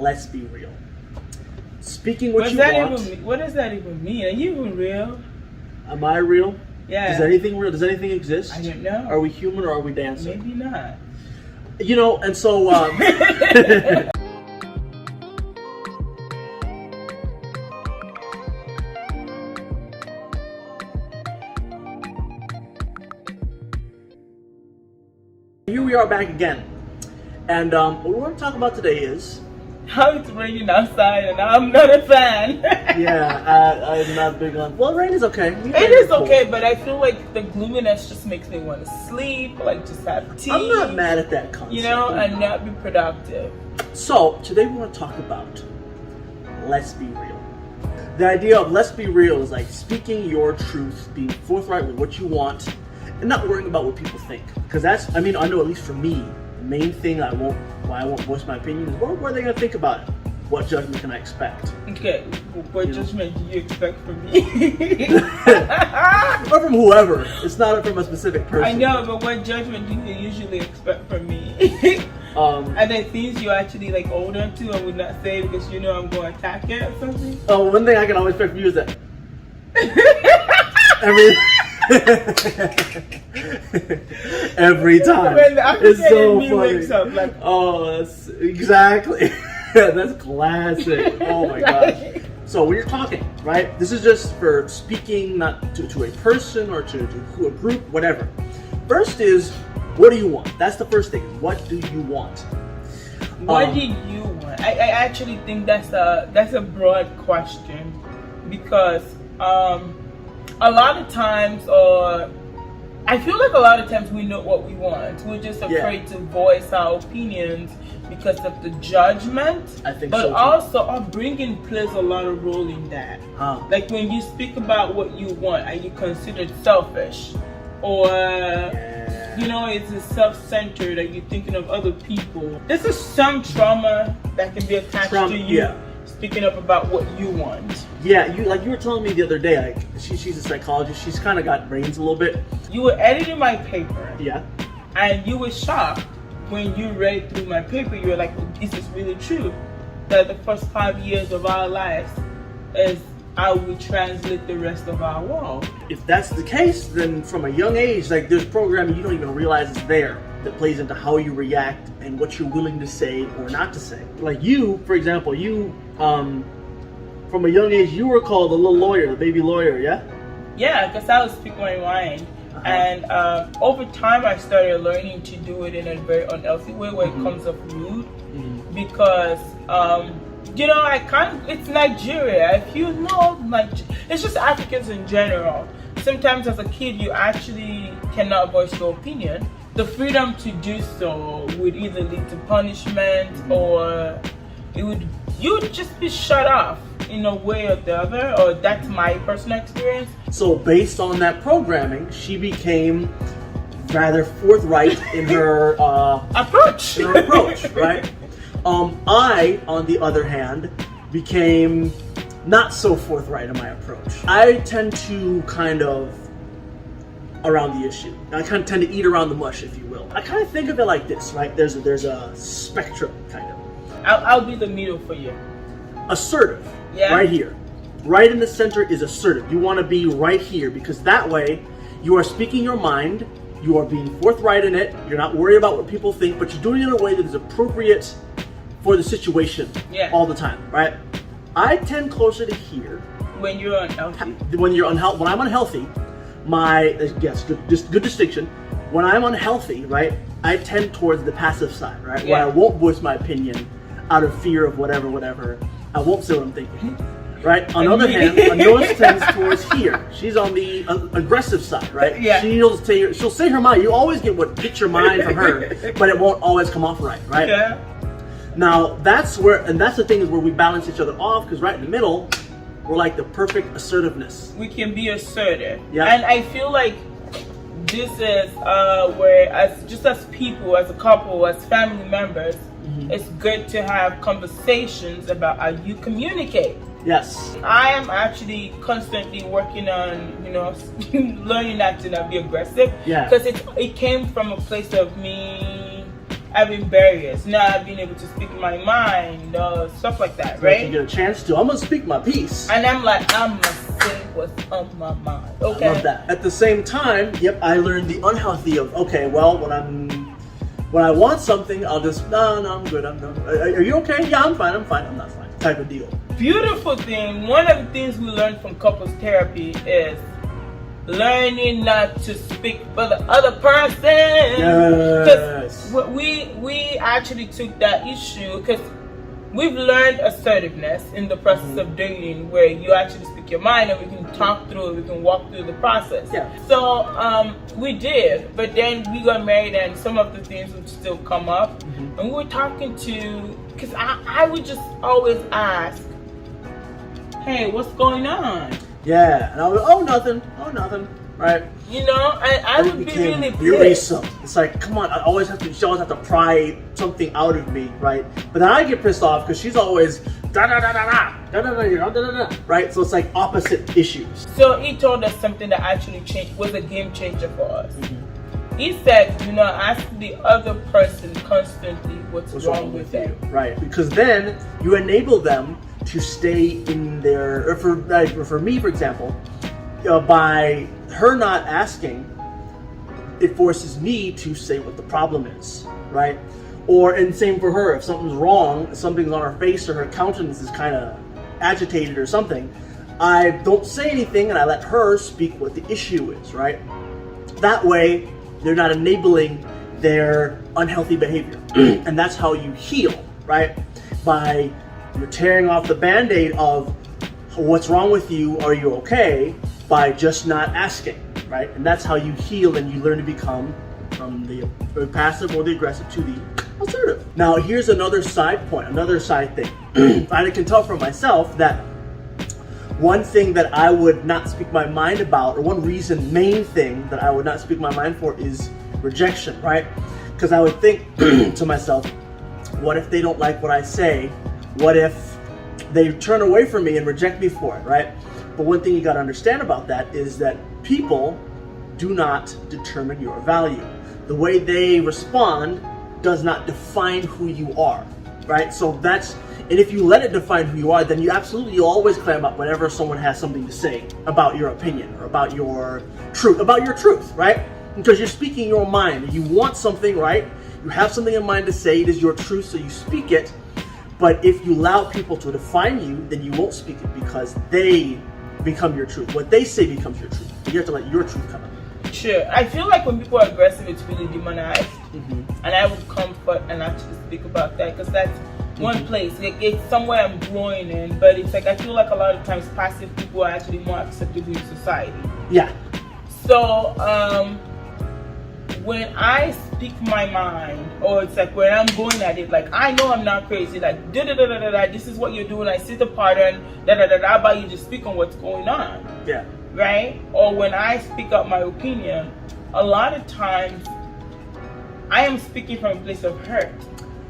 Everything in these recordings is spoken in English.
let's be real. Speaking what you want. What does that even mean? Are you even real? Am I real? Yeah. Is anything real? Does anything exist? I don't know. Are we human or are we dancing? Maybe not. You know, and so here we are back again. And what we want to talk about today is how it's raining outside and I'm not a fan. Yeah, I'm not big on. Well, rain is okay. It is okay, but I feel like the gloominess just makes me want to sleep, like just have tea. I'm not mad at that concept. You know, and not be productive. So, today we want to talk about let's be real. The idea of let's be real is like speaking your truth, being forthright with what you want, and not worrying about what people think. Because that's, I mean, I know at least for me, the main thing why I won't voice my opinion is what are they going to think about it? What judgment can I expect? Okay, what judgment do you expect from me? Or from whoever. It's not from a specific person. I know, but what judgment do you usually expect from me? Are there things you actually like hold on to and would not say because you know I'm going to attack it or something? Oh, one thing I can always expect from you is that every time. When the It's so me funny. wakes up, like, oh, that's exactly. That's classic. Oh my gosh. So when you're talking, right? This is just for speaking, not to a person or to a group, whatever. First is, what do you want? That's the first thing. What do you want? What do you want? I actually think that's a broad question because a lot of times, I feel like a lot of times we know what we want. We're just afraid to voice our opinions because of the judgment. I think but so too. also upbringing plays a lot of role in that. Like when you speak about what you want, are you considered selfish? Or you know, is it self-centered? Are you thinking of other people? This is some trauma that can be attached to you. Speaking up about what you want. Yeah, you were telling me the other day, like she's a psychologist, she's kind of got brains a little bit. You were editing my paper. Yeah. And you were shocked when you read through my paper. You were like, this is really true. That the first 5 years of our lives is how we translate the rest of our world. If that's the case, then from a young age, like there's programming you don't even realize is there that plays into how you react and what you're willing to say or not to say. Like you, for example, from a young age, you were called the little lawyer, the baby lawyer, yeah? Yeah, because I would speak my mind. And over time, I started learning to do it in a very unhealthy way where it comes off rude. Because, you know, it's Nigeria. If you know, it's just Africans in general. Sometimes as a kid, you actually cannot voice your opinion. The freedom to do so would either lead to punishment or you would just be shut off in a way or the other, or that's my personal experience. So based on that programming, she became rather forthright in her approach. Right? I, on the other hand, became not so forthright in my approach. I tend to kind of around the issue. I kind of tend to eat around the mush, if you will. I kind of think of it like this, right? There's a spectrum, kind of. I'll be the middle for you. Assertive, yeah. Right here. Right in the center is assertive. You want to be right here because that way you are speaking your mind, you are being forthright in it, you're not worried about what people think, but you're doing it in a way that is appropriate for the situation all the time, right? I tend closer to here. When you're unhealthy? When I'm unhealthy, good distinction. When I'm unhealthy, right, I tend towards the passive side, right? Where I won't voice my opinion out of fear of whatever. I won't say what I'm thinking, right? On the other hand, Anoa tends towards here. She's on the aggressive side, right? Yeah. She'll say her mind. You always get what hits your mind from her, but it won't always come off right? Yeah. Now that's the thing is where we balance each other off because right in the middle, we're like the perfect assertiveness. We can be assertive. Yeah. And I feel like this is where as people, as a couple, as family members, it's good to have conversations about how you communicate. Yes. I am actually constantly working on, learning not to not be aggressive. Yeah. Because it came from a place of me having barriers, not being able to speak my mind, stuff like that, If right? you get a chance to, I'm gonna speak my piece. And I'm like, I'm gonna say what's on my mind. Okay. I love that. At the same time, yep, I learned the unhealthy of, okay, well, when I want something, I'll just, no, I'm good, are you okay? Yeah, I'm fine, I'm not fine, type of deal. Beautiful thing, one of the things we learned from couples therapy is learning not to speak for the other person. Yes. Because we actually took that issue, because we've learned assertiveness in the process of dating, where you actually speak your mind and we can talk through it, we can walk through the process. Yeah. So we did, but then we got married and some of the things would still come up. And we were talking to, because I would just always ask, hey, what's going on? Yeah, and I was, oh, nothing, right? You know, I would be really pissed. Worrisome. It's like, come on, she always have to pry something out of me, right? But then I get pissed off because she's always da da da da da da da da da da, right? So it's like opposite issues. So he told us something that actually was a game changer for us. He said, ask the other person constantly what's wrong with them. Right, because then you enable them to stay in their, or for me, for example, by her not asking, it forces me to say what the problem is, right? And same for her, if something's wrong, something's on her face or her countenance is kind of agitated or something, I don't say anything and I let her speak what the issue is, right? That way, they're not enabling their unhealthy behavior. And that's how you heal, right? By you're tearing off the Band-Aid of what's wrong with you, are you okay, by just not asking, right? And that's how you heal and you learn to become from the passive or the aggressive to the assertive. Now here's another side point, another side thing. I can tell from myself that one thing that I would not speak my mind about, or one main thing that I would not speak my mind for, is rejection, right? Because I would think to myself, what if they don't like what I say? What if they turn away from me and reject me for it, right? But one thing you got to understand about that is that people do not determine your value. The way they respond does not define who you are, right? So and if you let it define who you are, then you'll always clam up whenever someone has something to say about your opinion or about your truth, right? Because you're speaking your mind. You want something, right? You have something in mind to say, it is your truth, so you speak it. But if you allow people to define you, then you won't speak it because they become your truth. What they say becomes your truth. You have to let your truth come out. Sure. I feel like when people are aggressive, it's really demonized. And I would comfort and actually speak about that, because that's one place. It's somewhere I'm growing in, but it's like I feel like a lot of times passive people are actually more acceptable in society. Yeah. So when I speak my mind, or it's like when I'm going at it, like I know I'm not crazy, like da da da da da da, this is what you're doing, I see the pattern, da da da da, but you just speak on what's going on. Yeah. Right? Or when I speak up my opinion, a lot of times I am speaking from a place of hurt.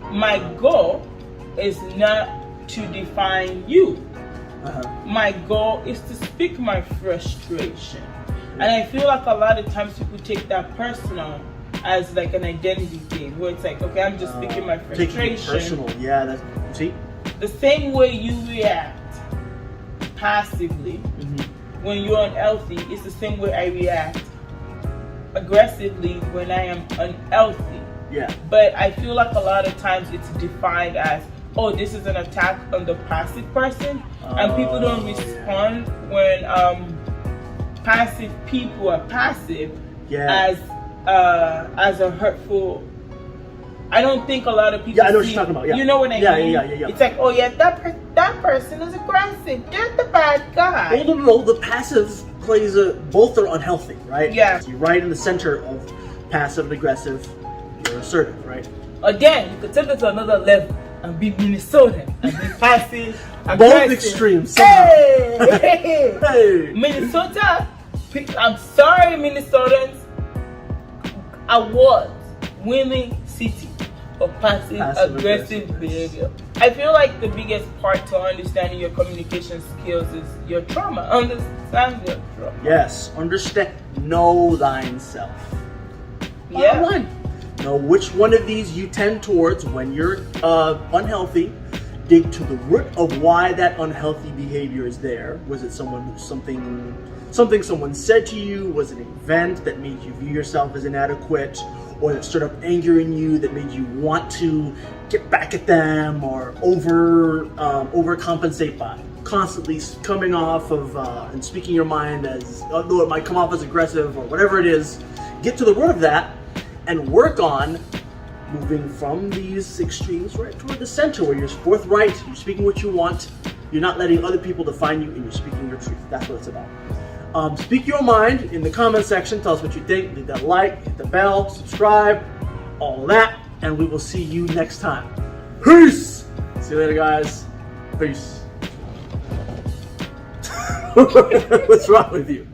My goal is not to define you. My goal is to speak my frustration. And I feel like a lot of times people take that personal as like an identity thing, where it's like, okay, I'm just speaking my frustration. Taking it personal, yeah. See? The same way you react passively when you're unhealthy is the same way I react aggressively when I am unhealthy. Yeah. But I feel like a lot of times it's defined as, oh, this is an attack on the passive person, and people don't respond when passive people are passive as a hurtful. I don't think a lot of people. Yeah, I know what you're talking about. Yeah. You know what I mean? Yeah. It's like, oh yeah, that person is aggressive. They're the bad guy. No, the passive plays both are unhealthy, right? Yeah. So you're right in the center of passive and aggressive. You're assertive, right? Again, you could take it to another level and be Minnesotan and be passive. Both extremes. Hey! Minnesota. I'm sorry, Minnesotans. Awards winning city for passive aggressive behavior. I feel like the biggest part to understanding your communication skills is your trauma. Understand your trauma. Yes, understand. Know thyself. Yeah. Bottom line. Know which one of these you tend towards when you're unhealthy. Dig to the root of why that unhealthy behavior is there. Was it something someone said to you? Was it an event that made you view yourself as inadequate, or that stirred up anger in you that made you want to get back at them or overcompensate by constantly coming off of and speaking your mind, as although it might come off as aggressive or whatever it is. Get to the root of that and work on moving from these extremes right toward the center, where you're forthright, you're speaking what you want, you're not letting other people define you, and you're speaking your truth. That's what it's about. Speak your mind in the comment section. Tell us what you think. Hit that like, hit the bell, subscribe, all of that, and we will see you next time. Peace! See you later, guys. Peace. What's wrong with you?